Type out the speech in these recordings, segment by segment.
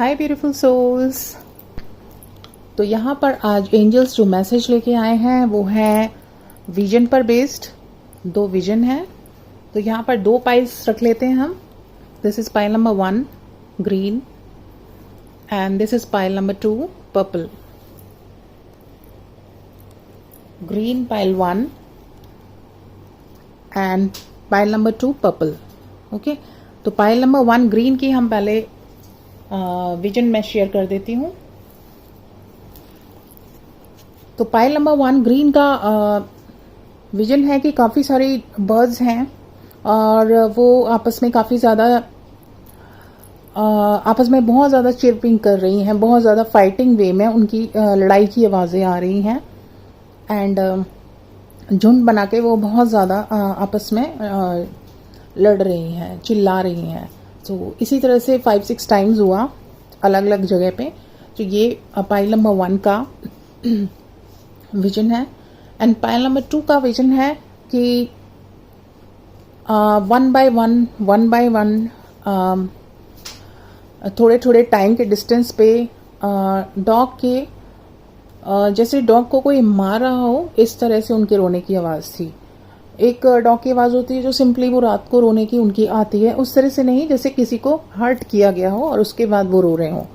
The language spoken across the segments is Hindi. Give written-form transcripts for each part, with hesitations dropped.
हाय ब्यूटीफुल सोल्स। तो यहाँ पर आज एंजल्स जो मैसेज लेके आए हैं वो है विजन पर बेस्ड। दो विजन है, तो यहाँ पर दो पाइल्स रख लेते हैं हम। This is pile number 1 green and this is pile number 2 purple. Green pile 1 and pile number 2 purple. Okay, तो पाइल नंबर 1 ग्रीन की हम पहले विजन में शेयर कर देती हूँ। तो पाइल नंबर 1 ग्रीन का विजन है कि काफ़ी सारी बर्ड्स हैं और वो आपस में काफ़ी ज़्यादा आपस में बहुत ज़्यादा चिरपिंग कर रही हैं, बहुत ज़्यादा फाइटिंग वे में उनकी लड़ाई की आवाज़ें आ रही हैं एंड झुंड बना के वो बहुत ज़्यादा आपस में लड़ रही हैं, चिल्ला रही हैं। तो इसी तरह से 5-6 टाइम्स हुआ अलग अलग जगह पे। तो ये पाइल नंबर 1 का विजन है एंड पाइल नंबर 2 का विजन है कि वन बाय वन थोड़े थोड़े टाइम के डिस्टेंस पे डॉग के जैसे डॉग को कोई मार रहा हो इस तरह से उनके रोने की आवाज़ थी। एक डॉग की आवाज़ होती है जो सिंपली वो रात को रोने की उनकी आती है, उस तरह से नहीं जैसे किसी को हर्ट किया गया हो और उसके बाद वो रो रहे हो।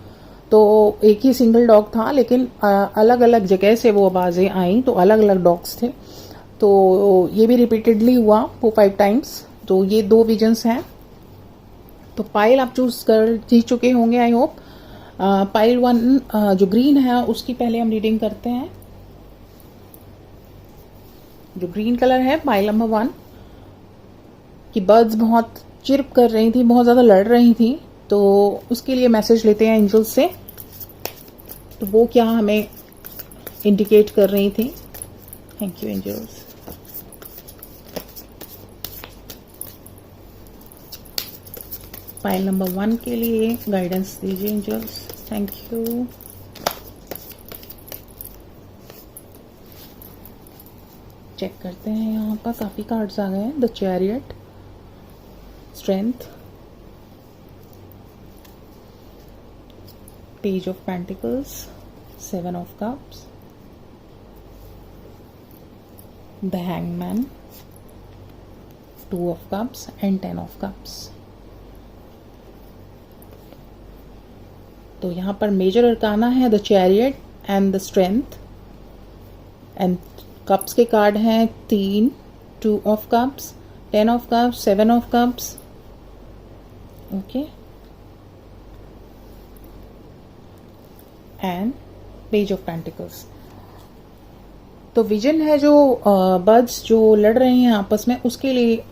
तो एक ही सिंगल डॉग था लेकिन अलग अलग जगह से वो आवाज़ें आई, तो अलग अलग डॉग्स थे। तो ये भी रिपीटेडली हुआ 4-5 टाइम्स। तो ये दो विजन्स हैं। तो पाइल आप चूज कर जी चुके होंगे आई होप। पाइल 1 जो ग्रीन है उसकी पहले हम रीडिंग करते हैं। जो ग्रीन कलर है पाइल नंबर 1 की बर्ड्स बहुत चिर्प कर रही थी, बहुत ज़्यादा लड़ रही थी, तो उसके लिए मैसेज लेते हैं एंजल्स से। तो वो क्या हमें इंडिकेट कर रही थी। Thank you angels. Pile number 1 के लिए गाइडेंस दीजिए एंजल्स। Thank you. चेक करते हैं, यहाँ पर काफ़ी कार्ड्स आ गए हैं। The chariot, strength, page of pentacles, 7 of cups, the hangman, 2 of cups and 10 of cups. तो यहाँ पर मेजर अरकाना है the chariot and the strength and cups के कार्ड हैं 3, 2 of cups, 10 of cups, 7 of cups. Okay, and page of pentacles. तो विजन है जो बर्ड्स जो लड़ रहे हैं आपस में, उसके लिए,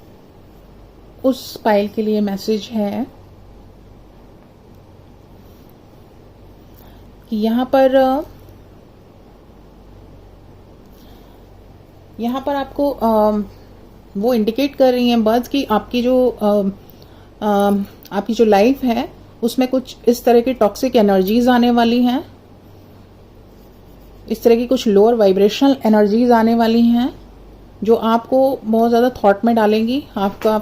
उस पाइल के लिए मैसेज है कि यहाँ पर आपको वो इंडिकेट कर रही हैं बर्ड्स की आपकी जो लाइफ है उसमें कुछ इस तरह की टॉक्सिक एनर्जीज आने वाली हैं, इस तरह की कुछ लोअर वाइब्रेशनल एनर्जीज आने वाली हैं जो आपको बहुत ज़्यादा थॉट में डालेंगी, आपका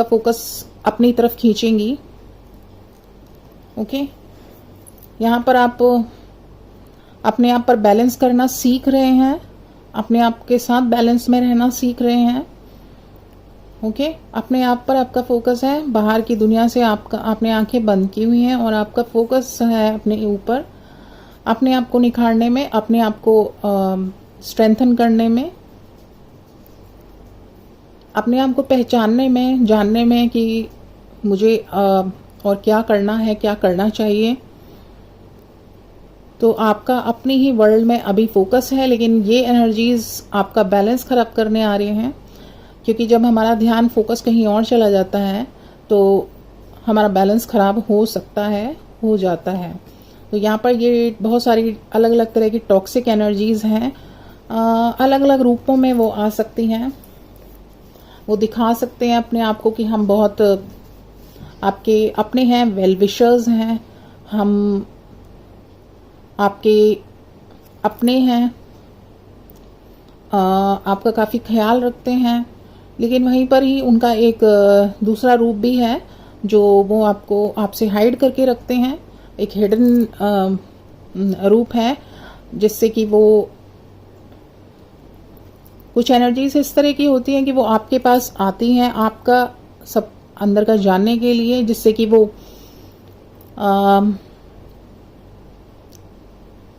फोकस अपनी तरफ खींचेंगी। ओके, यहाँ पर आप अपने आप पर बैलेंस करना सीख रहे हैं, अपने आप के साथ बैलेंस में रहना सीख रहे हैं। ओके, अपने आप पर आपका फोकस है, बाहर की दुनिया से आपने आंखें बंद की हुई हैं और आपका फोकस है अपने ऊपर, अपने आप को निखारने में, अपने आप को स्ट्रेंथन करने में, अपने आप को पहचानने में, जानने में कि मुझे और क्या करना है, क्या करना चाहिए। तो आपका अपनी ही वर्ल्ड में अभी फोकस है, लेकिन ये एनर्जीज आपका बैलेंस खराब करने आ रहे हैं, क्योंकि जब हमारा ध्यान फोकस कहीं और चला जाता है तो हमारा बैलेंस खराब हो सकता है, हो जाता है। तो यहाँ पर ये बहुत सारी अलग अलग तरह की टॉक्सिक एनर्जीज हैं, अलग अलग रूपों में वो आ सकती हैं। वो दिखा सकते हैं अपने आप को कि हम बहुत आपके अपने हैं, वेल विशर्स हैं, हम आपके अपने हैं, आपका काफ़ी ख्याल रखते हैं, लेकिन वहीं पर ही उनका एक दूसरा रूप भी है, जो वो आपको आपसे हाइड करके रखते हैं, एक हिडन रूप है, जिससे कि वो कुछ एनर्जीज इस तरह की होती हैं कि वो आपके पास आती हैं आपका सब अंदर का जानने के लिए, जिससे कि वो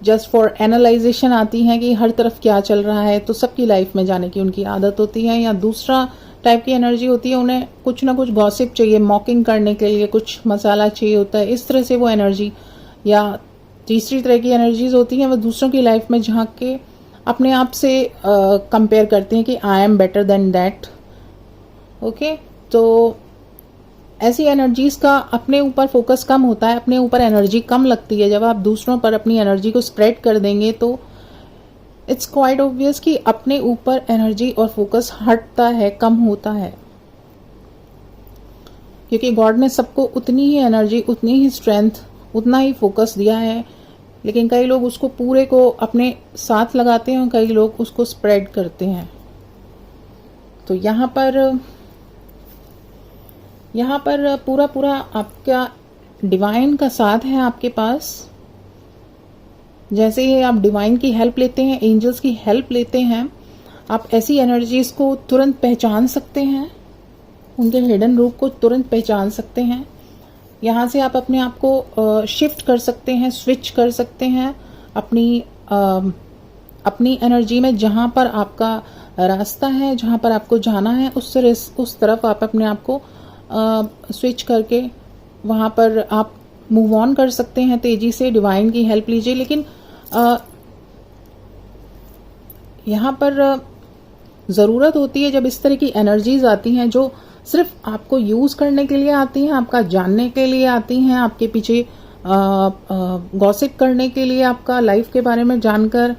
जस्ट फॉर एनालाइजेशन आती हैं कि हर तरफ क्या चल रहा है। तो सबकी लाइफ में जाने की उनकी आदत होती है। या दूसरा टाइप की एनर्जी होती है, उन्हें कुछ ना कुछ गॉसिप चाहिए, मॉकिंग करने के लिए कुछ मसाला चाहिए होता है, इस तरह से वो एनर्जी। या तीसरी तरह की एनर्जीज होती हैं, वो दूसरों की लाइफ में झांक के अपने आप से कंपेयर करते हैं कि I am better than that. Okay, तो ऐसी एनर्जीज का अपने ऊपर फोकस कम होता है, अपने ऊपर एनर्जी कम लगती है। जब आप दूसरों पर अपनी एनर्जी को स्प्रेड कर देंगे तो इट्स क्वाइट ऑब्वियस कि अपने ऊपर एनर्जी और फोकस हटता है, कम होता है, क्योंकि गॉड ने सबको उतनी ही एनर्जी, उतनी ही स्ट्रेंथ, उतना ही फोकस दिया है। लेकिन कई लोग उसको पूरे को अपने साथ लगाते हैं और कई लोग उसको स्प्रेड करते हैं। तो यहाँ पर पूरा पूरा आपका डिवाइन का साथ है आपके पास। जैसे ही आप डिवाइन की हेल्प लेते हैं, एंजल्स की हेल्प लेते हैं, आप ऐसी एनर्जीज को तुरंत पहचान सकते हैं, उनके हिडन रूप को तुरंत पहचान सकते हैं। यहाँ से आप अपने आप को शिफ्ट कर सकते हैं, स्विच कर सकते हैं अपनी एनर्जी में। जहाँ पर आपका रास्ता है, जहाँ पर आपको जाना है, उस तरफ आप अपने आप को स्विच करके वहाँ पर आप मूव ऑन कर सकते हैं तेजी से। डिवाइन की हेल्प लीजिए। लेकिन यहाँ पर ज़रूरत होती है जब इस तरह की एनर्जीज आती हैं जो सिर्फ आपको यूज़ करने के लिए आती हैं, आपका जानने के लिए आती हैं, आपके पीछे गॉसिप करने के लिए, आपका लाइफ के बारे में जानकर,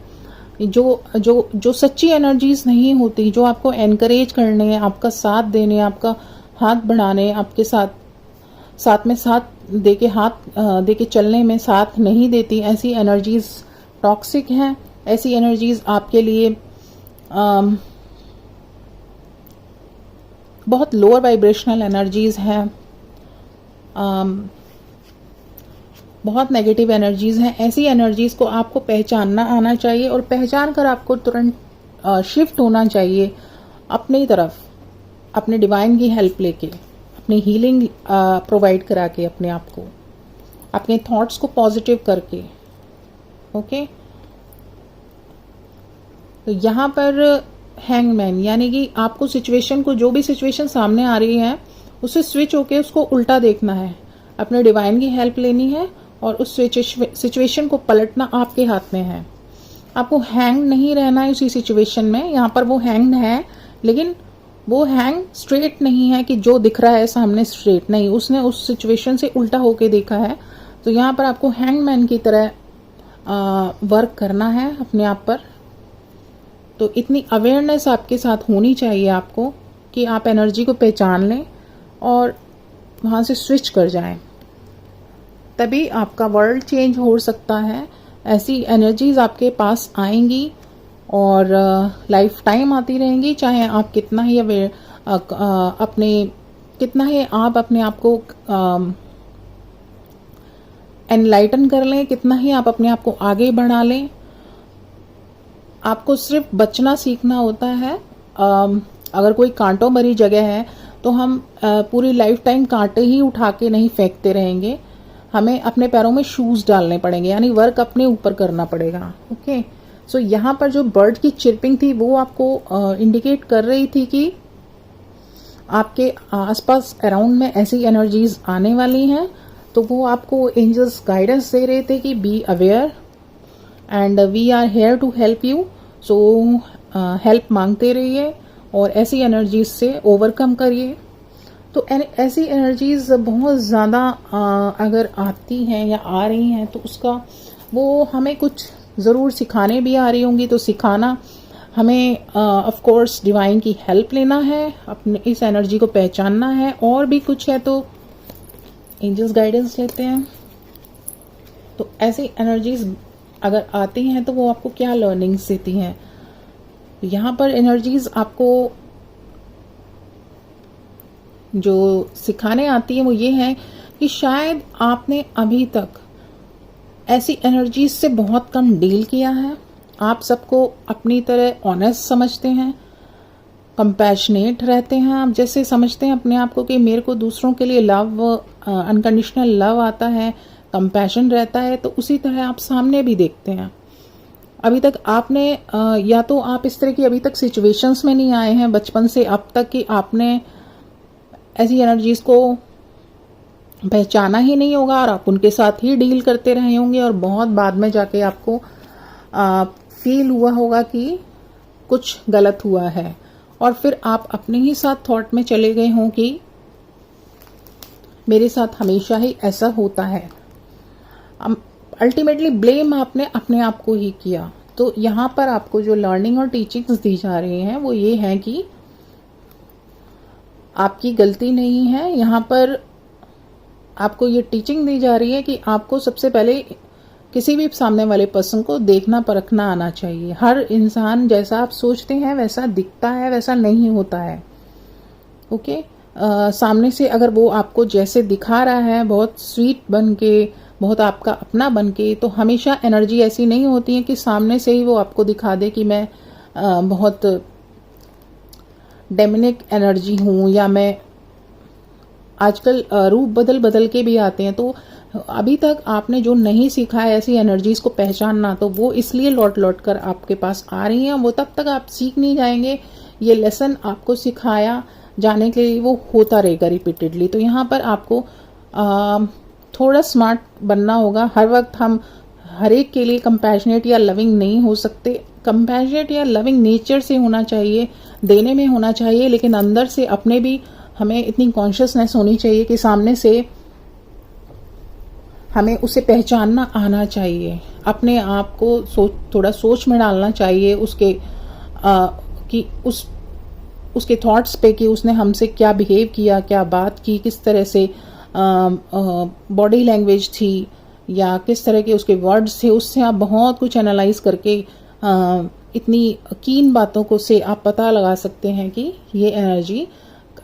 जो सच्ची एनर्जीज नहीं होती, जो आपको एनकरेज करने, आपका साथ देने, आपका हाथ बढ़ाने, आपके साथ में साथ देके चलने में साथ नहीं देती, ऐसी एनर्जीज टॉक्सिक हैं। ऐसी एनर्जीज आपके लिए बहुत लोअर वाइब्रेशनल एनर्जीज हैं, बहुत नेगेटिव एनर्जीज हैं। ऐसी एनर्जीज को आपको पहचानना आना चाहिए और पहचान कर आपको तुरंत शिफ्ट होना चाहिए अपनी तरफ, अपने डिवाइन की हेल्प लेके, अपनी हीलिंग प्रोवाइड करा के, अपने आप को, अपने थॉट्स को पॉजिटिव करके। ओके, तो यहाँ पर हैंगमैन, यानी कि आपको सिचुएशन को, जो भी सिचुएशन सामने आ रही है, उससे स्विच होके उसको उल्टा देखना है, अपने डिवाइन की हेल्प लेनी है और उस सिचुएशन को पलटना आपके हाथ में है। आपको हैंग नहीं रहना है उसी सिचुएशन में। यहाँ पर वो हैंग है, लेकिन वो हैंग स्ट्रेट नहीं है कि जो दिख रहा है सामने स्ट्रेट नहीं, उसने उस सिचुएशन से उल्टा होके देखा है। तो यहाँ पर आपको हैंगमैन की तरह वर्क करना है अपने आप पर। तो इतनी अवेयरनेस आपके साथ होनी चाहिए आपको कि आप एनर्जी को पहचान लें और वहाँ से स्विच कर जाएं, तभी आपका वर्ल्ड चेंज हो सकता है। ऐसी एनर्जीज आपके पास आएंगी और लाइफ टाइम आती रहेंगी, चाहे आप कितना ही आप अपने आप को एनलाइटन कर लें, कितना ही आप अपने आप को आगे बढ़ा लें। आपको सिर्फ बचना सीखना होता है। अगर कोई कांटों भरी जगह है तो हम पूरी लाइफ टाइम कांटे ही उठा के नहीं फेंकते रहेंगे, हमें अपने पैरों में शूज डालने पड़ेंगे, यानी वर्क अपने ऊपर करना पड़ेगा। ओके, सो यहाँ पर जो बर्ड की चिरपिंग थी वो आपको इंडिकेट कर रही थी कि आपके आसपास अराउंड में ऐसी एनर्जीज आने वाली हैं। तो वो आपको एंजल्स गाइडेंस दे रहे थे कि be aware and we are here to help you. So help मांगते रहिए और ऐसी एनर्जीज से ओवरकम करिए। तो ऐसी एनर्जीज बहुत ज़्यादा अगर आती हैं या आ रही हैं तो उसका वो हमें कुछ ज़रूर सिखाने भी आ रही होंगी। तो सिखाना हमें ऑफ कोर्स डिवाइन की हेल्प लेना है, अपने इस एनर्जी को पहचानना है, और भी कुछ है तो एंजल्स गाइडेंस लेते हैं। तो ऐसी एनर्जीज अगर आती हैं तो वो आपको क्या लर्निंग्स देती हैं। यहाँ पर एनर्जीज आपको जो सिखाने आती है वो ये है कि शायद आपने अभी तक ऐसी एनर्जीज से बहुत कम डील किया है। आप सबको अपनी तरह ऑनेस्ट समझते हैं, कंपैशनेट रहते हैं। आप जैसे समझते हैं अपने आप को कि मेरे को दूसरों के लिए लव, अनकंडीशनल लव आता है, कंपैशन रहता है, तो उसी तरह आप सामने भी देखते हैं। अभी तक आपने या तो आप इस तरह की अभी तक सिचुएशंस में नहीं आए हैं बचपन से अब तक कि आपने ऐसी एनर्जीज को पहचाना ही नहीं होगा और आप उनके साथ ही डील करते रहे होंगे और बहुत बाद में जाके आपको फील हुआ होगा कि कुछ गलत हुआ है और फिर आप अपने ही साथ थॉट में चले गए हों कि मेरे साथ हमेशा ही ऐसा होता है। अल्टीमेटली ब्लेम आपने अपने आप को ही किया। तो यहाँ पर आपको जो लर्निंग और टीचिंग्स दी जा रही हैं वो ये है कि आपकी गलती नहीं है। यहाँ पर आपको ये टीचिंग दी जा रही है कि आपको सबसे पहले किसी भी सामने वाले पर्सन को देखना परखना आना चाहिए। हर इंसान जैसा आप सोचते हैं वैसा दिखता है, वैसा नहीं होता है। ओके, सामने से अगर वो आपको जैसे दिखा रहा है बहुत स्वीट बन के, बहुत आपका अपना बन के, तो हमेशा एनर्जी ऐसी नहीं होती है कि सामने से ही वो आपको दिखा दे कि मैं बहुत डेमिनिक एनर्जी हूँ या मैं आजकल रूप बदल बदल के भी आते हैं। तो अभी तक आपने जो नहीं सीखा है ऐसी एनर्जीज को पहचानना, तो वो इसलिए लौट लौट कर आपके पास आ रही हैं। वो तब तक आप सीख नहीं जाएंगे। ये लेसन आपको सिखाया जाने के लिए वो होता रहेगा रिपीटेडली। तो यहाँ पर आपको थोड़ा स्मार्ट बनना होगा। हर वक्त हम हर एक के लिए कंपैशनेट या लविंग नहीं हो सकते। कंपैशनेट या लविंग नेचर से होना चाहिए, देने में होना चाहिए, लेकिन अंदर से अपने भी हमें इतनी कॉन्शियसनेस होनी चाहिए कि सामने से हमें उसे पहचानना आना चाहिए। अपने आप को थोड़ा सोच में डालना चाहिए उसके कि उसके थॉट्स पे कि उसने हमसे क्या बिहेव किया, क्या बात की, किस तरह से बॉडी लैंग्वेज थी या किस तरह के उसके वर्ड्स थे। उससे आप बहुत कुछ एनालाइज करके इतनी कीन बातों को से आप पता लगा सकते हैं कि ये एनर्जी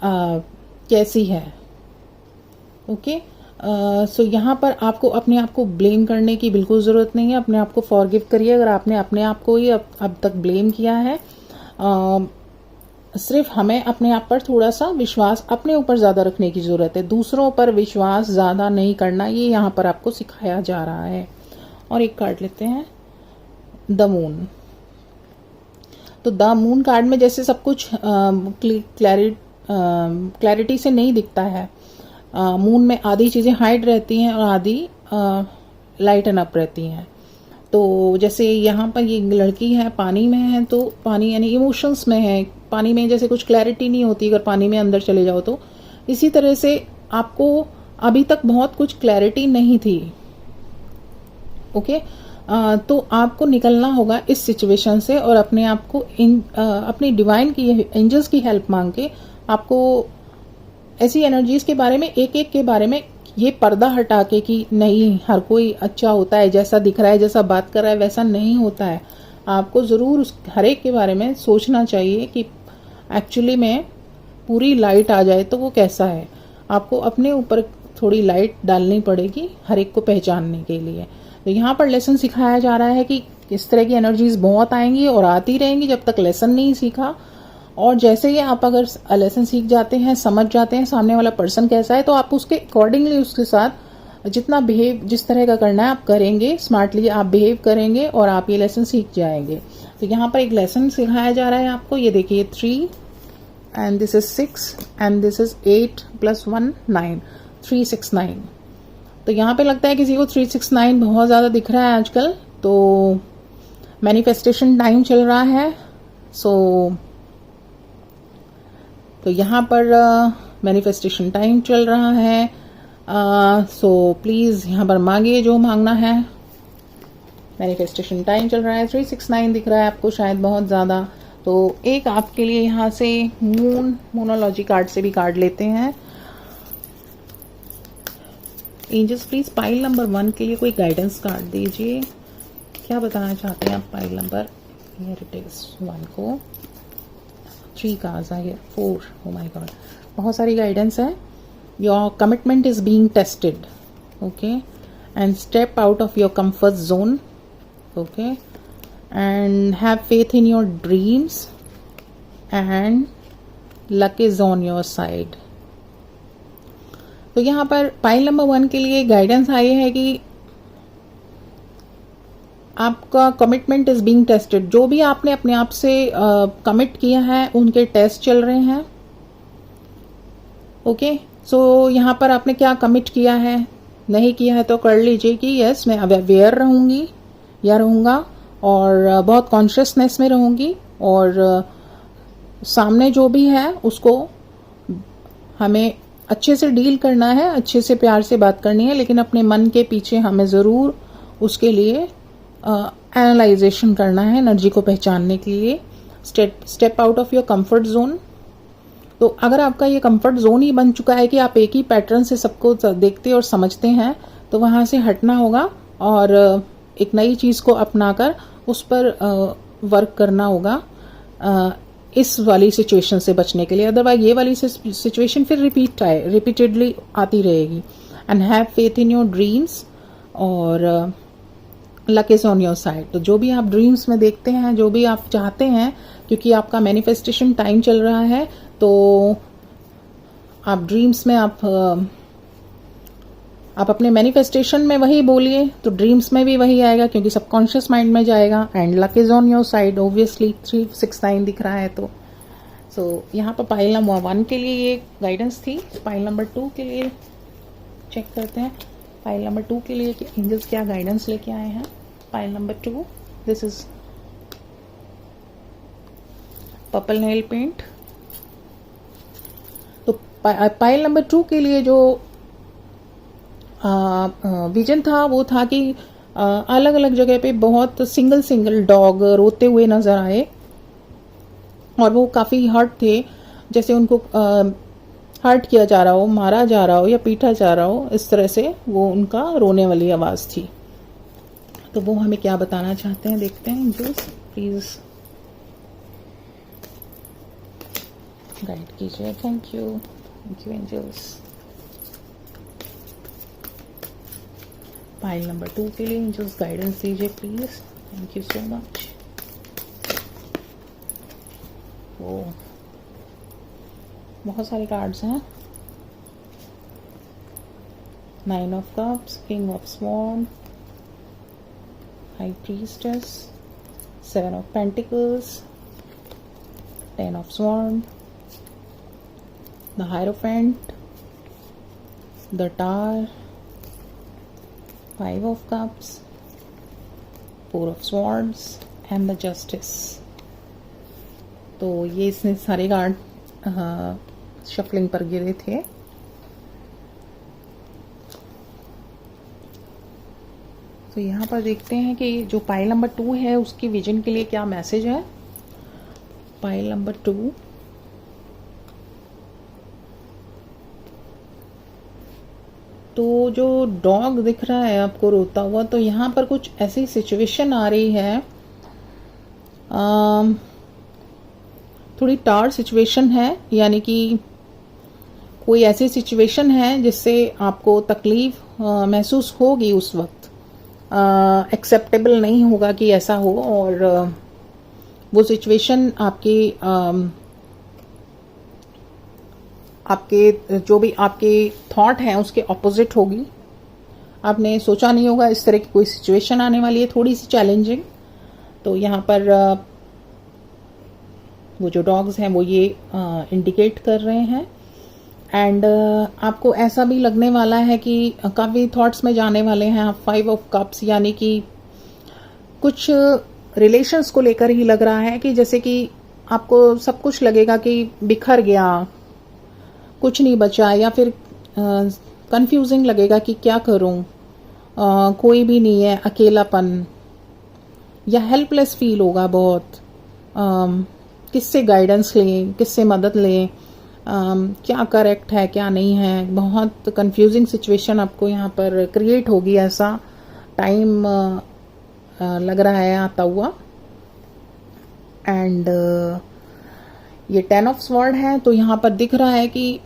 कैसी है। ओके, सो यहाँ पर आपको अपने आप को ब्लेम करने की बिल्कुल ज़रूरत नहीं है। अपने आप को फॉरगिव करिए अगर आपने अपने आप को ही अब तक ब्लेम किया है। सिर्फ हमें अपने आप पर थोड़ा सा विश्वास अपने ऊपर ज़्यादा रखने की ज़रूरत है। दूसरों पर विश्वास ज़्यादा नहीं करना, ये यहाँ पर आपको सिखाया जा रहा है। और एक कार्ड लेते हैं, द मून। तो द मून कार्ड में जैसे सब कुछ क्लैरिटी से नहीं दिखता है। मून में आधी चीज़ें हाइड रहती हैं और आधी लाइटन अप रहती हैं। तो जैसे यहाँ पर ये लड़की है पानी में है, तो पानी यानी इमोशंस में है। पानी में जैसे कुछ क्लैरिटी नहीं होती अगर पानी में अंदर चले जाओ तो। इसी तरह से आपको अभी तक बहुत कुछ क्लैरिटी नहीं थी। ओके, तो आपको निकलना होगा इस सिचुएशन से और अपने आप को अपनी डिवाइन की एंजल्स की हेल्प मांग के आपको ऐसी एनर्जीज के बारे में एक एक के बारे में ये पर्दा हटा के कि नहीं हर कोई अच्छा होता है, जैसा दिख रहा है, जैसा बात कर रहा है वैसा नहीं होता है। आपको ज़रूर उस हर एक के बारे में सोचना चाहिए कि एक्चुअली में पूरी लाइट आ जाए तो वो कैसा है। आपको अपने ऊपर थोड़ी लाइट डालनी पड़ेगी हर एक को पहचानने के लिए। तो यहाँ पर लेसन सिखाया जा रहा है कि इस तरह की एनर्जीज बहुत आएंगी और आती रहेंगी जब तक लेसन नहीं सीखा। और जैसे ही आप अगर लेसन सीख जाते हैं, समझ जाते हैं सामने वाला पर्सन कैसा है, तो आप उसके अकॉर्डिंगली उसके साथ जितना बिहेव जिस तरह का करना है आप करेंगे, स्मार्टली आप बिहेव करेंगे और आप ये लेसन सीख जाएंगे। तो यहाँ पर एक लेसन सिखाया जा रहा है आपको। ये देखिए 3 and this is 6 and this is 8 + 1 9, 369। तो यहाँ पे लगता है किसी को 369 बहुत ज़्यादा दिख रहा है आजकल। तो मैनिफेस्टेशन टाइम चल रहा है। तो यहाँ पर मैनिफेस्टेशन टाइम चल रहा है। सो प्लीज़ यहाँ पर मांगिए जो मांगना है। मैनिफेस्टेशन टाइम चल रहा है। 369 दिख रहा है आपको शायद बहुत ज़्यादा। तो एक आपके लिए यहाँ से मोनोलॉजी कार्ड से भी कार्ड लेते हैं। एंजल्स प्लीज पाइल नंबर 1 के लिए कोई गाइडेंस कार्ड दीजिए। क्या बताना चाहते हैं आप पाइल नंबर 1 को? 3 कार्ड्स आए, 4, ओ माय गॉड, बहुत सारी गाइडेंस है. Your commitment is being tested. Okay, and step out of your comfort zone. Okay, and have faith in your dreams and luck is on your side. तो यहाँ पर पाइल नंबर 1 के लिए गाइडेंस आई है कि आपका कमिटमेंट इज बीइंग टेस्टेड. जो भी आपने अपने आप से कमिट किया है उनके टेस्ट चल रहे हैं. ओके, सो यहाँ पर आपने क्या कमिट किया है, नहीं किया है तो कर लीजिए कि यस मैं अवेयर रहूंगी या रहूंगा और बहुत कॉन्शियसनेस में रहूंगी और सामने जो भी है उसको हमें अच्छे से डील करना है, अच्छे से प्यार से बात करनी है, लेकिन अपने मन के पीछे हमें ज़रूर उसके लिए एनालाइजेशन करना है, एनर्जी को पहचानने के लिए. Step out of your comfort zone. तो अगर आपका ये कंफर्ट जोन ही बन चुका है कि आप एक ही पैटर्न से सबको देखते और समझते हैं, तो वहाँ से हटना होगा और एक नई चीज़ को अपनाकर उस पर वर्क करना होगा इस वाली सिचुएशन से बचने के लिए. अदरवाइज ये वाली सिचुएशन फिर रिपीटेडली आती रहेगी. And have faith in your dreams और luck is on your side. तो जो भी आप ड्रीम्स में देखते हैं, जो भी आप चाहते हैं, क्योंकि आपका मैनिफेस्टेशन टाइम चल रहा है, तो आप ड्रीम्स में आप अपने मैनिफेस्टेशन में वही बोलिए तो ड्रीम्स में भी वही आएगा, क्योंकि सबकॉन्शियस माइंड में जाएगा. And luck is on your side. Obviously 369 दिख रहा है. तो यहाँ पर पाइल नंबर 1 के लिए ये गाइडेंस थी. पाइल नंबर 2 के लिए चेक करते हैं. पाइल नंबर 2 के लिए एंजल्स क्या गाइडेंस लेके आए हैं. Pile number 2, this is purple nail paint. तो पाइल नंबर 2 के लिए जो विजन था वो था कि अलग अलग जगह पे बहुत सिंगल डॉग रोते हुए नजर आए और वो काफी हर्ट थे, जैसे उनको हर्ट किया जा रहा हो, मारा जा रहा हो या पीटा जा रहा हो, इस तरह से वो उनका रोने वाली आवाज थी. तो वो हमें क्या बताना चाहते हैं, देखते हैं. एंजल्स प्लीज गाइड कीजिए. Thank you angels. Pile number 2 के लिए एंजल्स गाइडेंस दीजिए please. Thank you so much. Oh बहुत सारे कार्ड्स हैं. 9 of cups, king of sword, high priestess, 7 of pentacles, 10 of sword, the hierophant, the tower, 5 of cups, 4 of swords and the justice. तो ये इसने सारे कार्ड शफलिंग पर गिरे थे. तो यहाँ पर देखते हैं कि जो पाइल नंबर 2 है उसकी विजन के लिए क्या मैसेज है. पाइल नंबर 2, तो जो डॉग दिख रहा है आपको रोता हुआ, तो यहाँ पर कुछ ऐसी सिचुएशन आ रही है, थोड़ी टार सिचुएशन है, यानी कि कोई ऐसी सिचुएशन है जिससे आपको तकलीफ महसूस होगी उस वक्त. एक्सेप्टेबल नहीं होगा कि ऐसा हो, और वो सिचुएशन आपके जो भी आपके थॉट हैं उसके ऑपोजिट होगी. आपने सोचा नहीं होगा इस तरह की कोई सिचुएशन आने वाली है, थोड़ी सी चैलेंजिंग. तो यहाँ पर वो जो डॉग्स हैं वो ये इंडिकेट कर रहे हैं. एंड आपको ऐसा भी लगने वाला है कि काफ़ी थॉट्स में जाने वाले हैं आप. 5 ऑफ कप्स, यानी कि कुछ रिलेशंस को लेकर ही लग रहा है कि जैसे कि आपको सब कुछ लगेगा कि बिखर गया, कुछ नहीं बचा, या फिर कंफ्यूजिंग लगेगा कि क्या करूं, कोई भी नहीं है, अकेलापन या हेल्पलेस फील होगा बहुत. किससे गाइडेंस लें, किससे मदद लें, क्या करेक्ट है क्या नहीं है, बहुत कंफ्यूजिंग सिचुएशन आपको यहाँ पर क्रिएट होगी. ऐसा टाइम लग रहा है आता हुआ. एंड ये 10 ऑफ स्वॉर्ड है, तो यहाँ पर दिख रहा है कि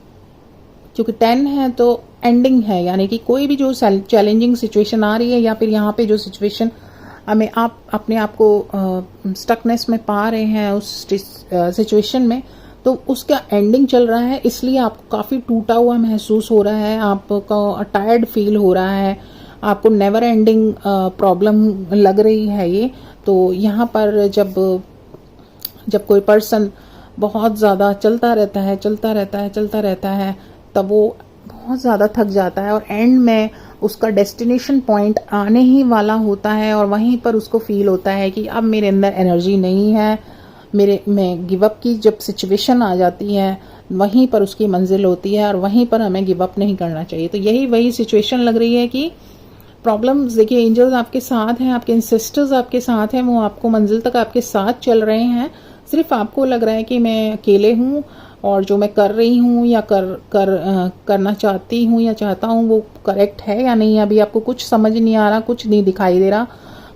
क्योंकि 10 है तो एंडिंग है, यानी कि कोई भी जो चैलेंजिंग सिचुएशन आ रही है या फिर यहाँ पे जो सिचुएशन हमें आप अपने आप को स्टकनेस में पा रहे हैं उस सिचुएशन में, तो उसका एंडिंग चल रहा है, इसलिए आपको काफ़ी टूटा हुआ महसूस हो रहा है, आपको टायर्ड फील हो रहा है, आपको नेवर एंडिंग प्रॉब्लम लग रही है ये। तो यहाँ पर जब कोई पर्सन बहुत ज़्यादा चलता रहता है तब वो बहुत ज़्यादा थक जाता है और एंड में उसका डेस्टिनेशन पॉइंट आने ही वाला होता है और वहीं पर उसको फील होता है कि अब मेरे अंदर एनर्जी नहीं है, मैं गिव अप की जब सिचुएशन आ जाती है वहीं पर उसकी मंजिल होती है और वहीं पर हमें गिव अप नहीं करना चाहिए। तो यही वही सिचुएशन लग रही है कि प्रॉब्लम्स, देखिए एंजल्स आपके साथ हैं, आपके इंसिस्टर्स आपके साथ हैं, वो आपको मंजिल तक आपके साथ चल रहे हैं। सिर्फ आपको लग रहा है कि मैं अकेले हूँ और जो मैं कर रही हूँ या करना चाहती हूँ या चाहता हूँ वो करेक्ट है या नहीं। अभी आपको कुछ समझ नहीं आ रहा, कुछ नहीं दिखाई दे रहा,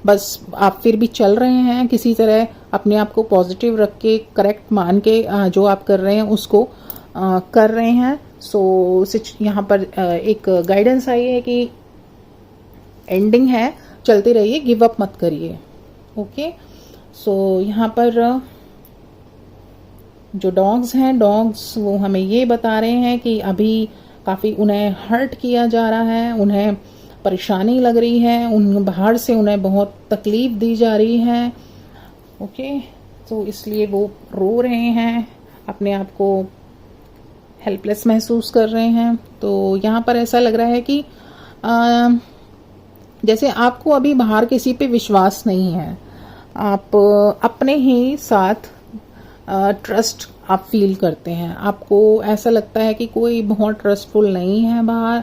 बस आप फिर भी चल रहे हैं किसी तरह अपने आप को पॉजिटिव रख के, करेक्ट मान के जो आप कर रहे हैं उसको कर रहे हैं। सो यहाँ पर एक गाइडेंस आई है कि एंडिंग है, चलते रहिए, गिव अप मत करिए। ओके, सो यहाँ पर जो डॉग्स हैं, डॉग्स वो हमें ये बता रहे हैं कि अभी काफ़ी उन्हें हर्ट किया जा रहा है, उन्हें परेशानी लग रही है, उन बाहर से उन्हें बहुत तकलीफ दी जा रही है। ओके, तो इसलिए वो रो रहे हैं, अपने आप को हेल्पलेस महसूस कर रहे हैं। तो यहाँ पर ऐसा लग रहा है कि जैसे आपको अभी बाहर किसी पे विश्वास नहीं है, आप अपने ही साथ ट्रस्ट आप फील करते हैं, आपको ऐसा लगता है कि कोई बहुत ट्रस्टफुल नहीं है बाहर।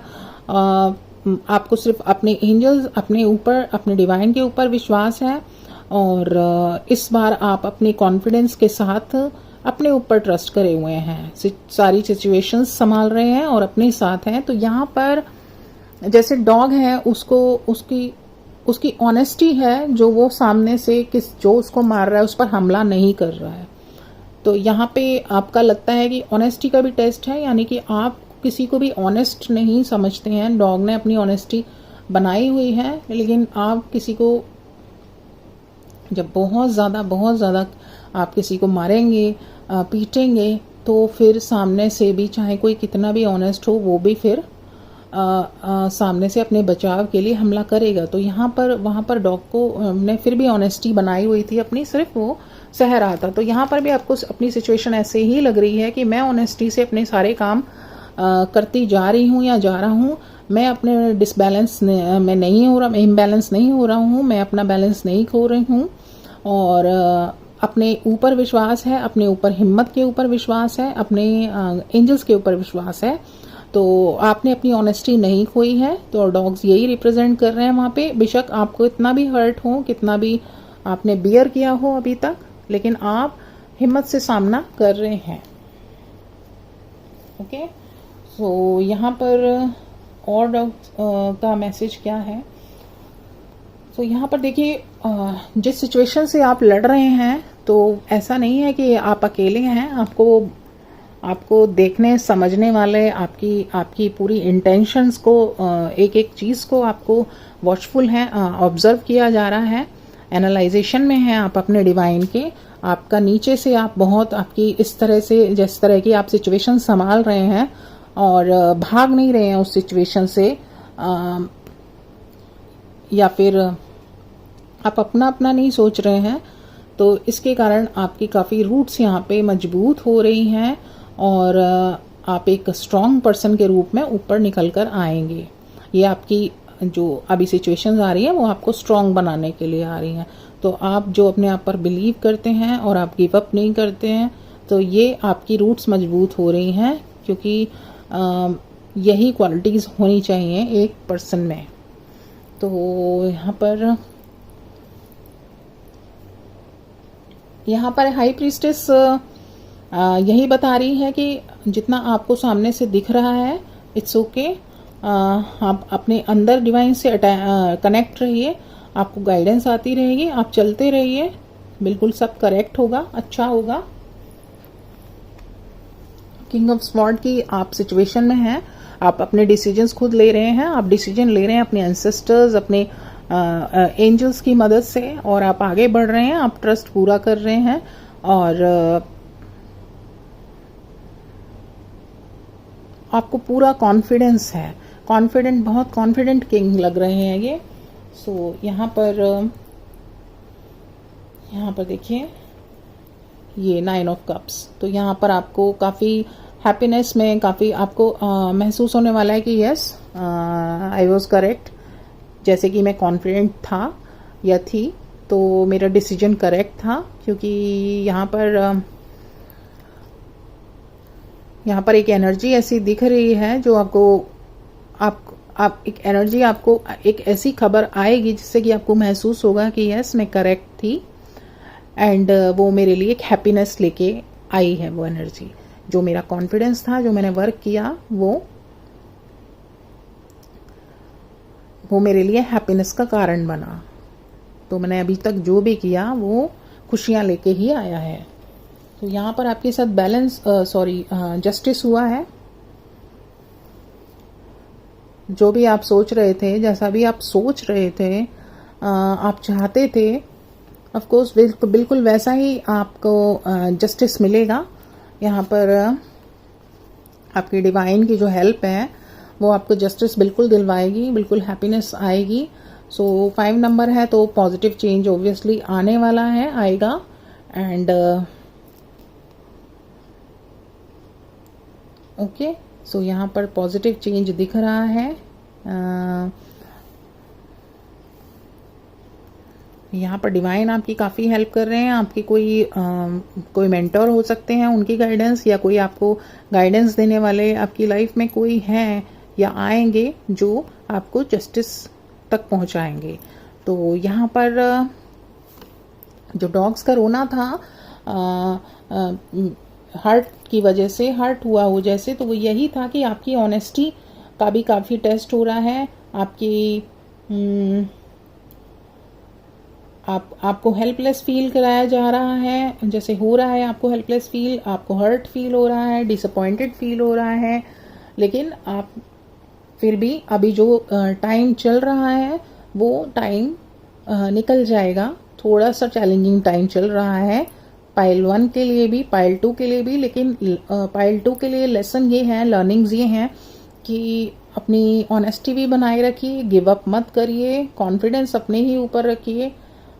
आपको सिर्फ अपने एंजल्स, अपने ऊपर, अपने डिवाइन के ऊपर विश्वास है और इस बार आप अपने कॉन्फिडेंस के साथ अपने ऊपर ट्रस्ट करे हुए हैं, सारी सिचुएशंस संभाल रहे हैं और अपने साथ हैं। तो यहाँ पर जैसे डॉग है, उसकी ऑनेस्टी है, जो वो सामने से जो उसको मार रहा है उस पर हमला नहीं कर रहा है। तो यहाँ पे आपका लगता है कि ऑनेस्टी का भी टेस्ट है, यानी कि आप किसी को भी ऑनेस्ट नहीं समझते हैं। डॉग ने अपनी ऑनेस्टी बनाई हुई है, लेकिन आप किसी को जब बहुत ज़्यादा आप किसी को मारेंगे, पीटेंगे, तो फिर सामने से भी चाहे कोई कितना भी ऑनेस्ट हो, वो भी फिर सामने से अपने बचाव के लिए हमला करेगा। तो वहाँ पर डॉग को ने फिर भी ऑनेस्टी बनाई हुई थी अपनी, सिर्फ वो सह रहा था। तो यहाँ पर भी आपको अपनी सिचुएशन ऐसे ही लग रही है कि मैं ऑनेस्टी से अपने सारे काम करती जा रही हूँ या जा रहा हूँ, मैं अपने डिसबैलेंस में नहीं हो रहा, इम्बैलेंस नहीं हो रहा हूँ, मैं अपना बैलेंस नहीं खो रही हूँ और अपने ऊपर विश्वास है, अपने ऊपर हिम्मत के ऊपर विश्वास है, अपने एंजल्स के ऊपर विश्वास है। तो आपने अपनी ऑनेस्टी नहीं खोई है। तो डॉग्स यही रिप्रेजेंट कर रहे हैं वहाँ पे। बेशक आपको इतना भी हर्ट हो, कितना भी आपने बियर किया हो अभी तक, लेकिन आप हिम्मत से सामना कर रहे हैं। ओके, सो यहाँ पर और डॉग्स का मैसेज क्या है। तो यहाँ पर देखिए, जिस सिचुएशन से आप लड़ रहे हैं, तो ऐसा नहीं है कि आप अकेले हैं। आपको देखने समझने वाले, आपकी पूरी इंटेंशंस को, एक एक चीज़ को आपको वॉचफुल है, ऑब्जर्व किया जा रहा है, एनालाइजेशन में है आप अपने डिवाइन के। आपका नीचे से आप बहुत आपकी इस तरह से, जिस तरह की आप सिचुएशन संभाल रहे हैं और भाग नहीं रहे हैं उस सिचुएशन से, या फिर आप अपना नहीं सोच रहे हैं, तो इसके कारण आपकी काफ़ी रूट्स यहाँ पे मजबूत हो रही हैं और आप एक स्ट्रॉन्ग पर्सन के रूप में ऊपर निकल कर आएंगे। ये आपकी जो अभी सिचुएशंस आ रही हैं वो आपको स्ट्रॉन्ग बनाने के लिए आ रही हैं। तो आप जो अपने आप पर बिलीव करते हैं और आप गिव अप नहीं करते हैं, तो ये आपकी रूट्स मजबूत हो रही हैं, क्योंकि यही क्वालिटीज़ होनी चाहिए एक पर्सन में। तो यहाँ पर हाई प्रीस्टेस यही बता रही है कि जितना आपको सामने से दिख रहा है, इट्स ओके, आप अपने अंदर डिवाइन से कनेक्ट रहिए, आपको गाइडेंस आती रहेगी, आप चलते रहिए, बिल्कुल सब करेक्ट होगा, अच्छा होगा। किंग ऑफ स्वॉर्ड की आप सिचुएशन में हैं, आप अपने डिसीजंस खुद ले रहे हैं, आप डिसीजन ले रहे हैं अपने एंसेस्टर्स, अपने एंजल्स की मदद से, और आप आगे बढ़ रहे हैं, आप ट्रस्ट पूरा कर रहे हैं, और आपको पूरा कॉन्फिडेंस है, कॉन्फिडेंट, बहुत कॉन्फिडेंट किंग लग रहे हैं ये। सो यहाँ पर देखिए ये 9 ऑफ कप्स, तो यहाँ पर आपको काफ़ी हैप्पीनेस में काफ़ी आपको महसूस होने वाला है कि यस आई वॉज करेक्ट, जैसे कि मैं कॉन्फिडेंट था या थी, तो मेरा डिसीजन करेक्ट था, क्योंकि यहाँ पर एक एनर्जी ऐसी दिख रही है जो आप एक एनर्जी, आपको एक ऐसी खबर आएगी जिससे कि आपको महसूस होगा कि यस मैं करेक्ट थी, एंड वो मेरे लिए एक हैप्पीनेस लेके आई है। वो एनर्जी, जो मेरा कॉन्फिडेंस था, जो मैंने वर्क किया, वो मेरे लिए हैप्पीनेस का कारण बना। तो मैंने अभी तक जो भी किया वो खुशियां लेके ही आया है। तो यहाँ पर आपके साथ जस्टिस हुआ है। जो भी आप सोच रहे थे, जैसा भी आप सोच रहे थे, आप चाहते थे, ऑफ कोर्स बिल्कुल वैसा ही आपको जस्टिस मिलेगा। यहाँ पर आपकी डिवाइन की जो हेल्प है वो आपको जस्टिस बिल्कुल दिलवाएगी, बिल्कुल हैप्पीनेस आएगी। सो 5 नंबर है तो पॉजिटिव चेंज ऑब्वियसली आने वाला है, आएगा। एंड ओके, सो यहाँ पर पॉजिटिव चेंज दिख रहा है। यहाँ पर डिवाइन आपकी काफ़ी हेल्प कर रहे हैं। आपकी कोई मेंटर हो सकते हैं, उनकी गाइडेंस, या कोई आपको गाइडेंस देने वाले आपकी लाइफ में कोई हैं या आएंगे जो आपको जस्टिस तक पहुंचाएंगे। तो यहाँ पर जो डॉग्स का रोना था हर्ट की वजह से, हर्ट हुआ हो जैसे, तो वो यही था कि आपकी ऑनेस्टी का भी काफ़ी टेस्ट हो रहा है। आपको हेल्पलेस फील कराया जा रहा है, जैसे हो रहा है आपको हेल्पलेस फील, आपको हर्ट फील हो रहा है, डिसअपॉइंटेड फील हो रहा है। लेकिन आप फिर भी अभी जो टाइम चल रहा है वो टाइम निकल जाएगा। थोड़ा सा चैलेंजिंग टाइम चल रहा है पाइल 1 के लिए भी, पाइल 2 के लिए भी, लेकिन पाइल 2 के लिए लेसन ये है, लर्निंग्स ये हैं कि अपनी ऑनेस्टी भी बनाए रखिए, गिव अप मत करिए, कॉन्फिडेंस अपने ही ऊपर रखिए,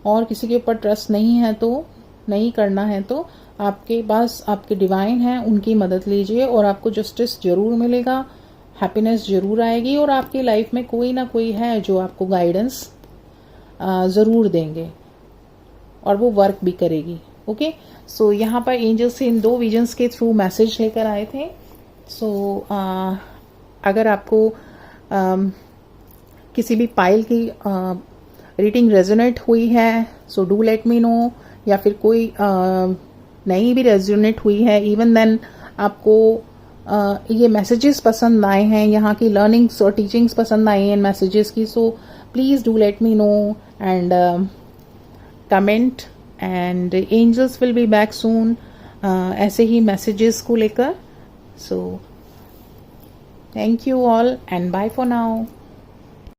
और किसी के ऊपर ट्रस्ट नहीं करना है तो आपके पास आपके डिवाइन हैं, उनकी मदद लीजिए और आपको जस्टिस जरूर मिलेगा, हैप्पीनेस जरूर आएगी, और आपकी लाइफ में कोई ना कोई है जो आपको गाइडेंस ज़रूर देंगे और वो वर्क भी करेगी। ओके, सो यहाँ पर एंजल्स इन 2 विजन्स के थ्रू मैसेज लेकर आए थे। सो अगर आपको किसी भी पाइल की रीडिंग रेजोनेट हुई है, so do let me no, या फिर कोई नहीं भी रेजोनेट हुई है, इवन देन आपको ये मैसेजेस पसंद आए हैं, यहाँ की लर्निंग्स और टीचिंग्स पसंद आई हैं मैसेजेस की, so please do let me know and comment, and angels will be back soon ऐसे ही मैसेजेस को लेकर। So thank you all and bye for now.